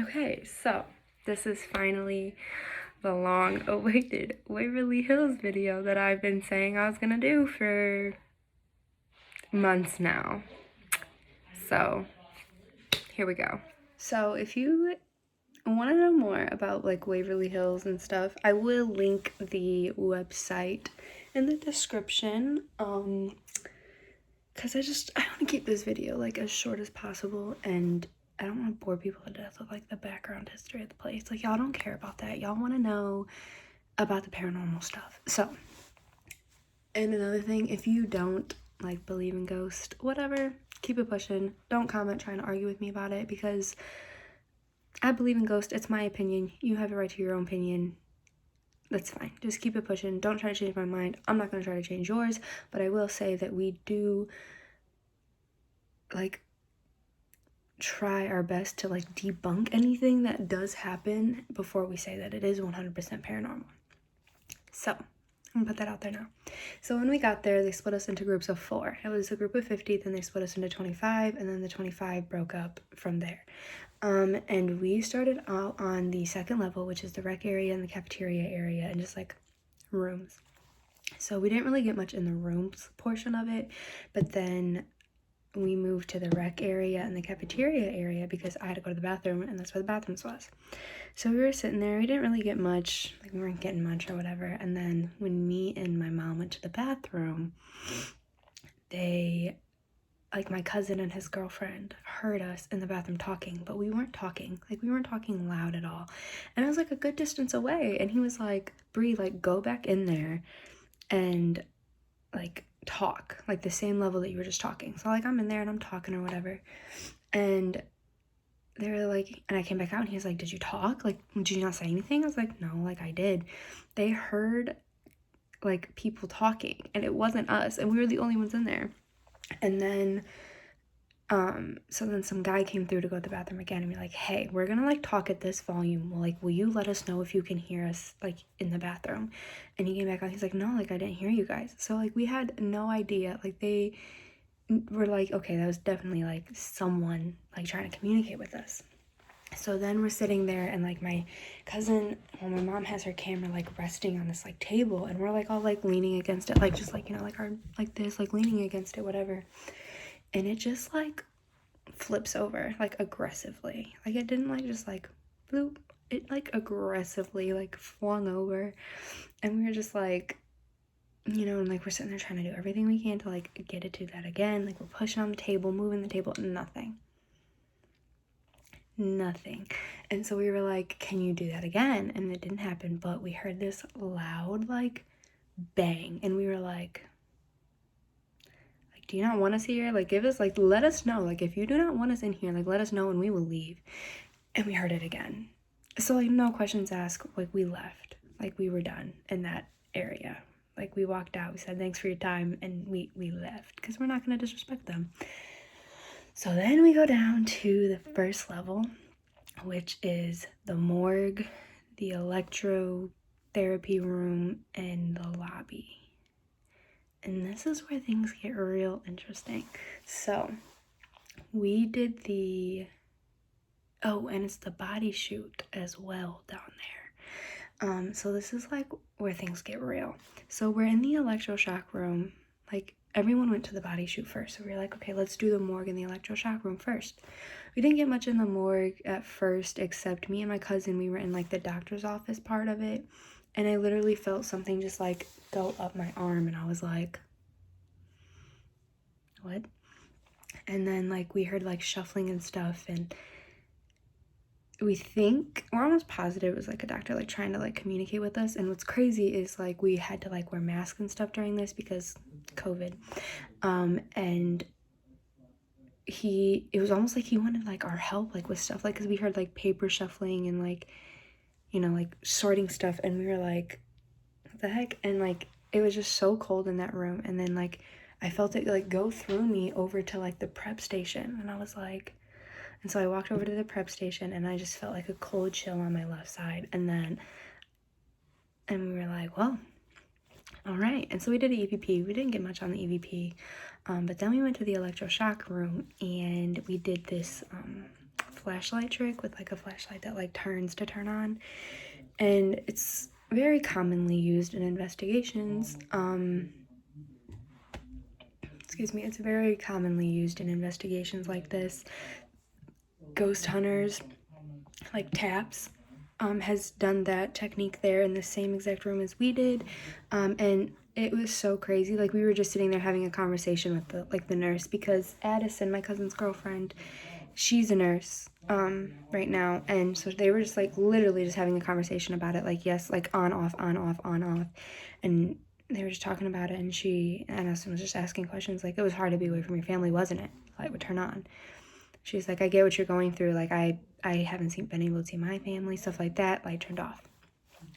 Okay, so this is finally the long-awaited Waverly Hills video that I've been saying I was gonna do for months now. So here we go. So if you want to know more about like Waverly Hills and stuff, I will link the website in the description. Because I want to keep this video like as short as possible, and I don't want to bore people to death with like the background history of the place. Like, y'all don't care about that. Y'all want to know about the paranormal stuff. So, and another thing, if you don't like believe in ghosts, whatever, keep it pushing. Don't comment trying to argue with me about it, because I believe in ghosts. It's my opinion. You have a right to your own opinion. That's fine. Just keep it pushing. Don't try to change my mind. I'm not going to try to change yours, but I will say that we do like try our best to like debunk anything that does happen before we say that it is 100% paranormal. So I'm gonna put that out there now. So when we got there, they split us into groups of 4. It was a group of 50, then they split us into 25, and then the 25 broke up from there. And we started out on the 2nd level, which is the rec area and the cafeteria area, and just like rooms. So we didn't really get much in the rooms portion of it, but then we moved to the rec area and the cafeteria area because I had to go to the bathroom, and that's where the bathrooms was. So we were sitting there, we didn't really get much, like we weren't getting much or whatever. And then when me and my mom went to the bathroom, like my cousin and his girlfriend heard us in the bathroom talking, but we weren't talking loud at all. And I was like a good distance away, and he was like, Bree, like go back in there and like talk, like the same level that you were just talking. So like I'm in there and I'm talking or whatever, and they were like, and I came back out and he was like, did you talk? Like, did you not say anything? I was like, no, like I did. They heard like people talking, and it wasn't us, and we were the only ones in there. And then so then some guy came through to go to the bathroom again and be like, hey, we're gonna like talk at this volume, like will you let us know if you can hear us like in the bathroom? And he came back out, he's like, no, like I didn't hear you guys. So like we had no idea. Like they were like, okay, that was definitely like someone like trying to communicate with us. So then we're sitting there, and like my cousin, well, my mom has her camera like resting on this like table, and we're like all like leaning against it, like just like, you know, like our like this, like leaning against it, whatever. And it just like flips over like aggressively. Like it didn't like just like bloop, it like aggressively like flung over. And we were just like, you know, and like we're sitting there trying to do everything we can to like get it to that again. Like we're pushing on the table, moving the table, nothing. And so we were like, can you do that again? And it didn't happen, but we heard this loud like bang, and we were like, do you not want us here? Like give us, like let us know, like if you do not want us in here, like let us know and we will leave. And we heard it again. So like no questions asked, like we left, like we were done in that area. Like we walked out, we said thanks for your time, and we left because we're not going to disrespect them. So then we go down to the 1st level, which is the morgue, the electrotherapy room, and the lobby. And this is where things get real interesting. So we did and it's the body chute as well down there. So this is like where things get real. So we're in the electroshock room. Like everyone went to the body chute first. So we were like, okay, let's do the morgue and the electroshock room first. We didn't get much in the morgue at first, except me and my cousin, we were in like the doctor's office part of it. And I literally felt something just like go up my arm, and I was like, what? And then like we heard like shuffling and stuff, and we're almost positive it was like a doctor like trying to like communicate with us. And what's crazy is like we had to like wear masks and stuff during this because COVID. And it was almost like he wanted like our help like with stuff, like because we heard like paper shuffling and like, you know, like sorting stuff, and we were like, what the heck? And like it was just so cold in that room. And then like I felt it like go through me over to like the prep station, and I was like, and so I walked over to the prep station, and I just felt like a cold chill on my left side. And we were like, well, all right. And so we did an EVP. We didn't get much on the EVP, but then we went to the electroshock room, and we did this flashlight trick with like a flashlight that like turns to turn on, and it's very commonly used in investigations. Excuse me, it's very commonly used in investigations like this. Ghost hunters, like TAPS, has done that technique there in the same exact room as we did, and it was so crazy. Like, we were just sitting there having a conversation with the nurse, because Addison, my cousin's girlfriend, she's a nurse right now, and so they were just like literally just having a conversation about it, like, yes, like on off, and they were just talking about it, and Addison was just asking questions. Like, it was hard to be away from your family, wasn't it? Light would turn on. She's like, I get what you're going through. Like, I haven't been able to see my family, stuff like that. Light turned off.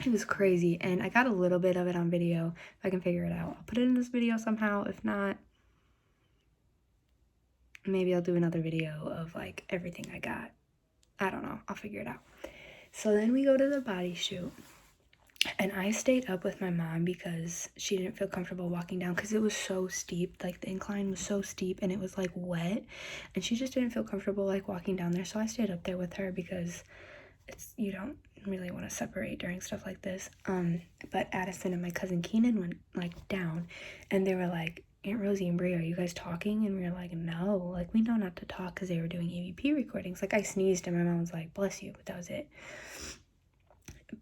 It was crazy, and I got a little bit of it on video. If I can figure it out, I'll put it in this video somehow. If not, maybe I'll do another video of like everything I got. I don't know. I'll figure it out. So then we go to the body shoot, and I stayed up with my mom because she didn't feel comfortable walking down, because it was so steep. Like, the incline was so steep, and it was like wet, and she just didn't feel comfortable like walking down there. So I stayed up there with her, because you don't really want to separate during stuff like this. But Addison and my cousin Keenan went like down, and they were like, Aunt Rosie and Brie, are you guys talking? And we were like, no, like, we know not to talk, because they were doing EVP recordings. Like, I sneezed and my mom was like, bless you, but that was it.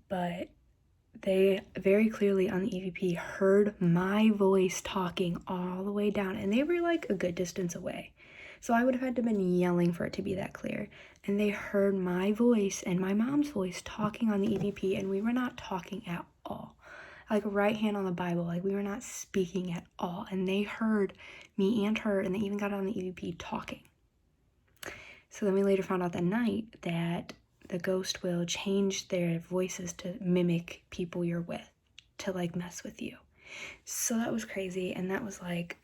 But they very clearly on the EVP heard my voice talking all the way down, and they were like a good distance away. So I would have had to have been yelling for it to be that clear. And they heard my voice and my mom's voice talking on the EVP, and we were not talking at all. Like, right hand on the Bible, like, we were not speaking at all. And they heard me and her, and they even got on the EVP talking. So then we later found out that night that the ghost will change their voices to mimic people you're with, to like mess with you. So that was crazy, and that was like,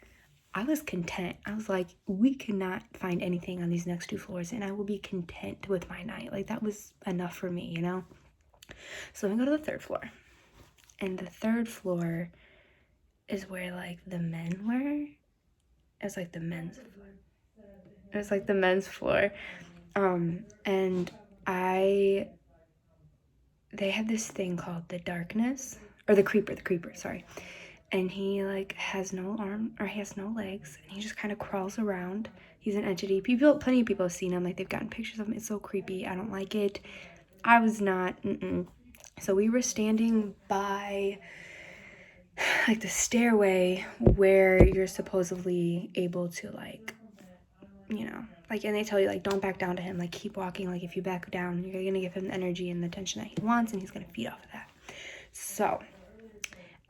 I was content. I was like, we cannot find anything on these next 2 floors, and I will be content with my night. Like, that was enough for me, you know? So then we go to the 3rd floor. And the 3rd floor is where, like, the men were. It was like the men's floor. It was like the men's floor. And they had this thing called the darkness, or the creeper, sorry. And he like has no arm, or he has no legs, and he just kind of crawls around. He's an entity. Plenty of people have seen him. Like, they've gotten pictures of him. It's so creepy. I don't like it. I was not. So we were standing by like the stairway where you're supposedly able to, like, you know, like, and they tell you, like, don't back down to him. Like, keep walking. Like, if you back down, you're gonna give him the energy and the attention that he wants, and he's gonna feed off of that. So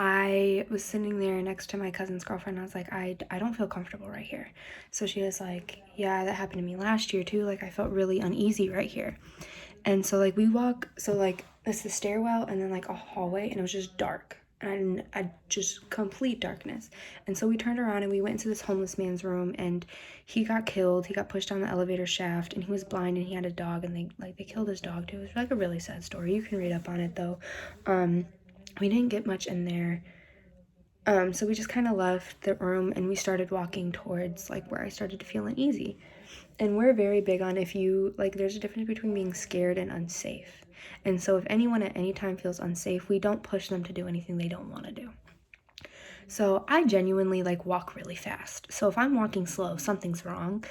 I was sitting there next to my cousin's girlfriend, and I was like, I don't feel comfortable right here. So she was like, yeah, that happened to me last year too. Like, I felt really uneasy right here. And so like we walk, so like it's the stairwell and then like a hallway, and it was just dark, and I just complete darkness. And so we turned around and we went into this homeless man's room, and he got killed. He got pushed down the elevator shaft, and he was blind, and he had a dog, and they killed his dog too. It was like a really sad story. You can read up on it though. We didn't get much in there. So we just kind of left the room, and we started walking towards like where I started to feel uneasy. And we're very big on, if you like, there's a difference between being scared and unsafe. And so if anyone at any time feels unsafe, we don't push them to do anything they don't want to do. So I genuinely like walk really fast. So if I'm walking slow, something's wrong.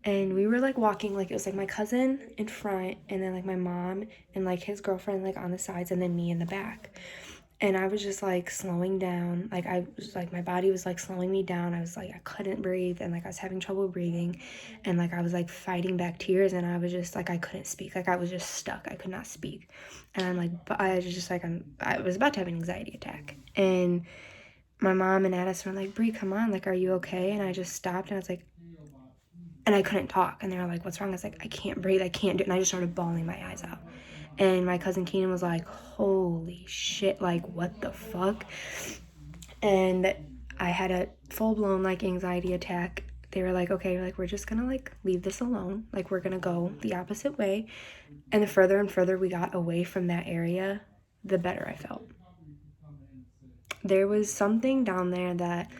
And we were like walking, like it was like my cousin in front, and then like my mom and like his girlfriend like on the sides, and then me in the back. And I was just like slowing down. Like, I was like, my body was like slowing me down. I was like, I couldn't breathe, and like I was having trouble breathing, and like I was like fighting back tears, and I was just like, I couldn't speak. Like, I was just stuck. I could not speak. And I'm like, I was just like, I was about to have an anxiety attack. And my mom and Addison were like, Brie, come on, like, are you okay? And I just stopped, and I was like, and I couldn't talk. And they were like, what's wrong? I was like, I can't breathe. I can't do it. And I just started bawling my eyes out. And my cousin Keenan was like, holy shit, like, what the fuck? And I had a full-blown, like, anxiety attack. They were like, okay, like, we're just gonna, like, leave this alone. Like, we're gonna go the opposite way. And the further and further we got away from that area, the better I felt. There was something down there that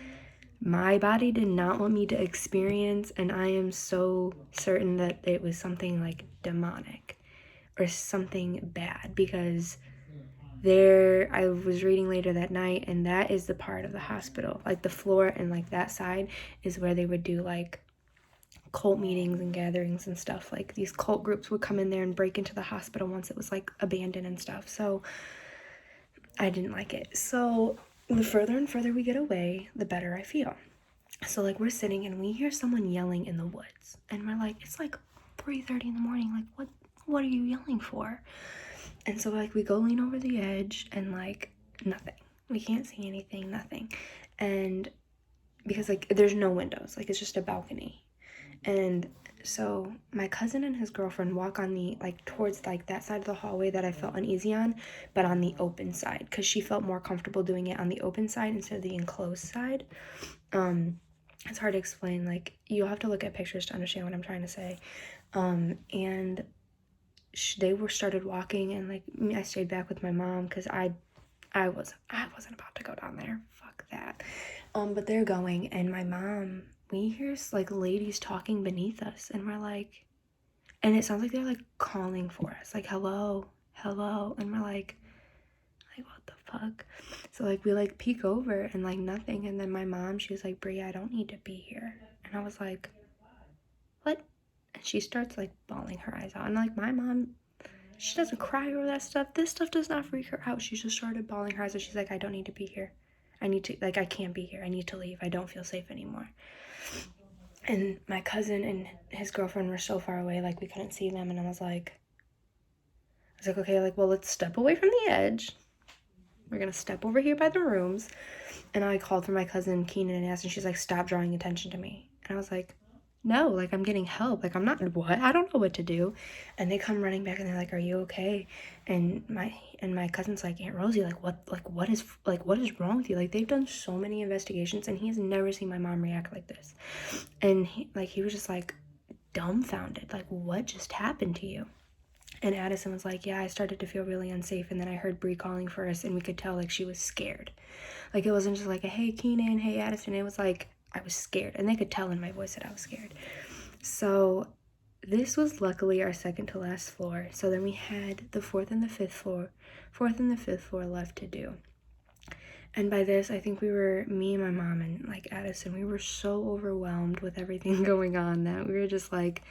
my body did not want me to experience, and I am so certain that it was something like demonic or something bad, because there, I was reading later that night, and that is the part of the hospital, like the floor and like that side is where they would do like cult meetings and gatherings and stuff. Like these cult groups would come in there and break into the hospital once it was like abandoned and stuff. So I didn't like it. So the further and further we get away, the better I feel. So like we're sitting and we hear someone yelling in the woods, and we're like, it's like 3:30 in the morning, like what are you yelling for? And so like we go lean over the edge, and like nothing, we can't see anything, nothing. And because like there's no windows, like it's just a balcony. And so my cousin and his girlfriend walk on the like towards like that side of the hallway that I felt uneasy on, but on the open side, because she felt more comfortable doing it on the open side instead of the enclosed side. It's hard to explain, like you'll have to look at pictures to understand what I'm trying to say. And they were started walking, and like I stayed back with my mom because I wasn't about to go down there, fuck that. But they're going, and my mom, we hear like ladies talking beneath us, and we're like, and it sounds like they're like calling for us, like hello, and we're like what the fuck? So like we like peek over and like nothing, and then my mom, she was like, Brie, I don't need to be here. And I was like, what? And she starts like bawling her eyes out, and like my mom, she doesn't cry over that stuff. This stuff does not freak her out. She just started bawling her eyes out. She's like, I don't need to be here. I need to, like, I can't be here. I need to leave. I don't feel safe anymore. And my cousin and his girlfriend were so far away, like we couldn't see them. And I was like, okay, like, well, let's step away from the edge. We're gonna step over here by the rooms. And I called for my cousin Keenan and asked, and she's like, stop drawing attention to me. And I was like, no, like I'm getting help. Like I'm not, what? I don't know what to do. And they come running back, and they're like, are you okay? And my cousin's like, Aunt Rosie, what is wrong with you? Like they've done so many investigations, and he has never seen my mom react like this. And he was just like dumbfounded, like what just happened to you? And Addison was like, yeah, I started to feel really unsafe, and then I heard Brie calling for us, and we could tell like she was scared. Like it wasn't just like a hey Keenan, hey Addison. It was like I was scared, and they could tell in my voice that I was scared. So this was luckily our second to last floor. So then we had the fourth and the fifth floor left to do. And by this, I think me and my mom and like Addison, we were so overwhelmed with everything going on that we were just like,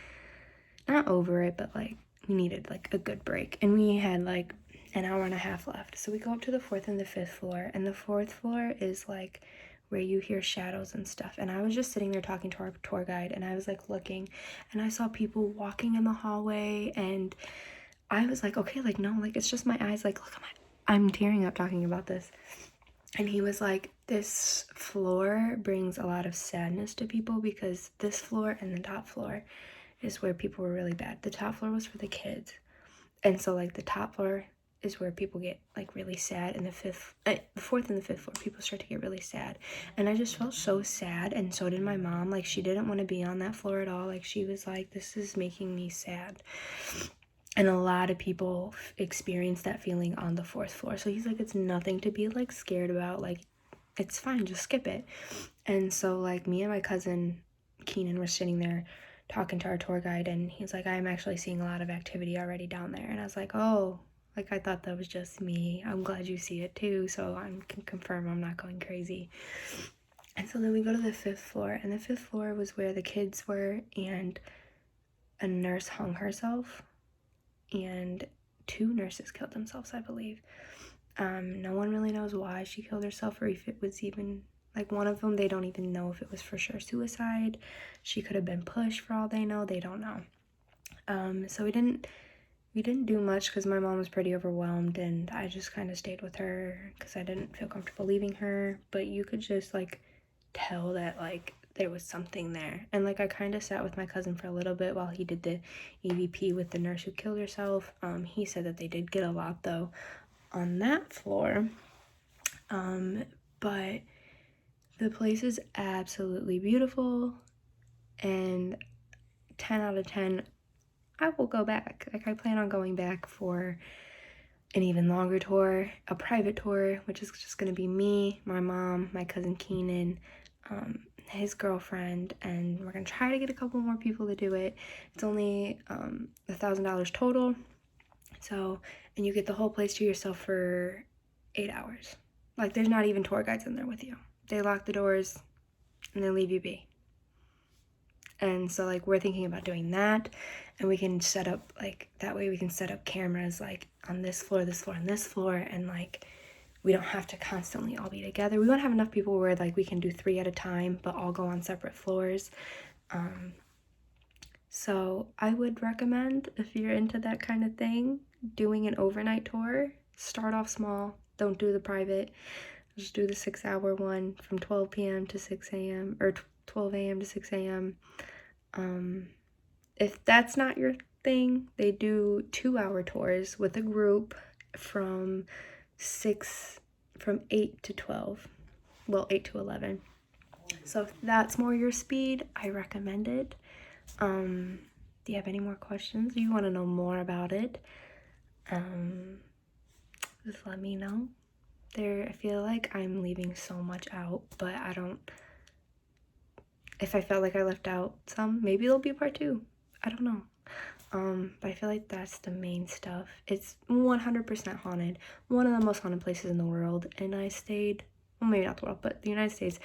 not over it, but like we needed like a good break. And we had like an hour and a half left. So we go up to the fourth and the fifth floor, and the fourth floor is like where you hear shadows and stuff. And I was just sitting there talking to our tour guide, and I was like looking, and I saw people walking in the hallway, and I was like, okay, like no, like it's just my eyes, like look at I'm tearing up talking about this. And he was like, this floor brings a lot of sadness to people, because this floor and the top floor is where people were really bad. The top floor was for the kids, and so like the top floor is where people get like really sad, and the fourth and the fifth floor, people start to get really sad. And I just felt so sad, and so did my mom. Like she didn't want to be on that floor at all. Like she was like, this is making me sad. And a lot of people experience that feeling on the fourth floor. So he's like, it's nothing to be like scared about, like it's fine, just skip it. And so like me and my cousin Keenan were sitting there talking to our tour guide, and he's like, I'm actually seeing a lot of activity already down there. And I was like, oh, like I thought that was just me. I'm glad you see it too, so I can confirm I'm not going crazy. And so then we go to the fifth floor, and the fifth floor was where the kids were, and a nurse hung herself, and 2 nurses killed themselves, I believe. No one really knows why she killed herself, or if it was even like one of them, they don't even know if it was for sure suicide. She could have been pushed for all they know. They don't know. So we didn't do much because my mom was pretty overwhelmed, and I just kind of stayed with her because I didn't feel comfortable leaving her. But you could just like tell that like there was something there. And like I kind of sat with my cousin for a little bit while he did the EVP with the nurse who killed herself. He said that they did get a lot though on that floor. But the place is absolutely beautiful, and 10 out of 10, I will go back. Like I plan on going back for an even longer tour, a private tour, which is just going to be me, my mom, my cousin Keenan, his girlfriend, and we're gonna try to get a couple more people to do it. It's only $1,000 total, so, and you get the whole place to yourself for 8 hours. Like, there's not even tour guides in there with you. They lock the doors and they leave you be. And so, like, we're thinking about doing that, and we can set up, like, that way we can set up cameras, like, on this floor, and this floor, and, like, we don't have to constantly all be together. We want to have enough people where, like, we can do 3 at a time, but all go on separate floors. So I would recommend, if you're into that kind of thing, doing an overnight tour. Start off small. Don't do the private. Just do the 6-hour one from 12 p.m. to 6 a.m. or 12 a.m. to 6 a.m. If that's not your thing, they do 2-hour tours with a group from 8 to 12. Well, 8 to 11. So if that's more your speed, I recommend it. Do you have any more questions? Do you want to know more about it? Just let me know. I feel like I'm leaving so much out, but I don't. If I felt like I left out some, maybe there'll be a part 2. I don't know. But I feel like that's the main stuff. It's 100% haunted. One of the most haunted places in the world. And I stayed, well, maybe not the world, but the United States.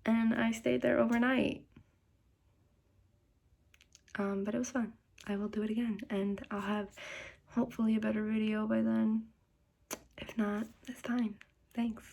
And I stayed there overnight. But it was fun. I will do it again. And I'll have hopefully a better video by then. If not, it's fine. Thanks.